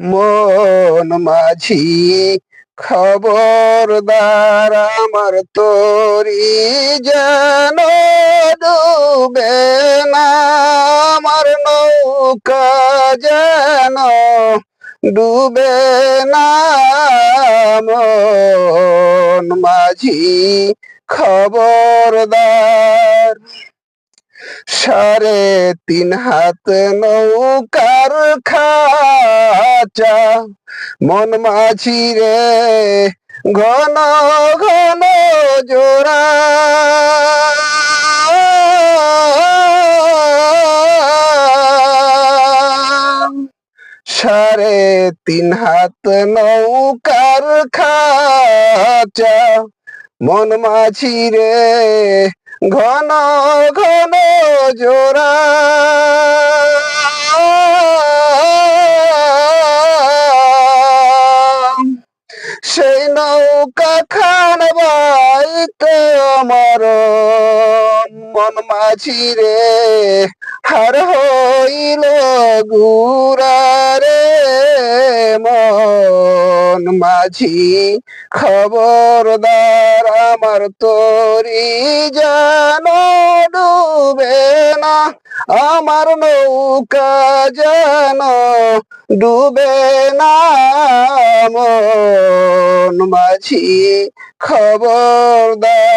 মন মাঝি খবরদার আমার তরি যেন ডুবে না, আমার নৌকা যেন ডুবে না। মন মাঝি খবরদার, 3.5 হাত নৌকার খাঁচা, মন মাঝি রে ঘন ঘন জোড়া। 3.5 হাত নৌকার খাঁচা, মন মাঝি রে ঘন ঘন জোড়া। সেই নৌকা খান বাইতে আমার মন মাঝি রে হার হইল গুড়া রে। মন মাঝি খবরদার আমার তরি যেন ডুবে না, আমার নৌকা যেন ডুবে না। মন মাঝি খবরদার।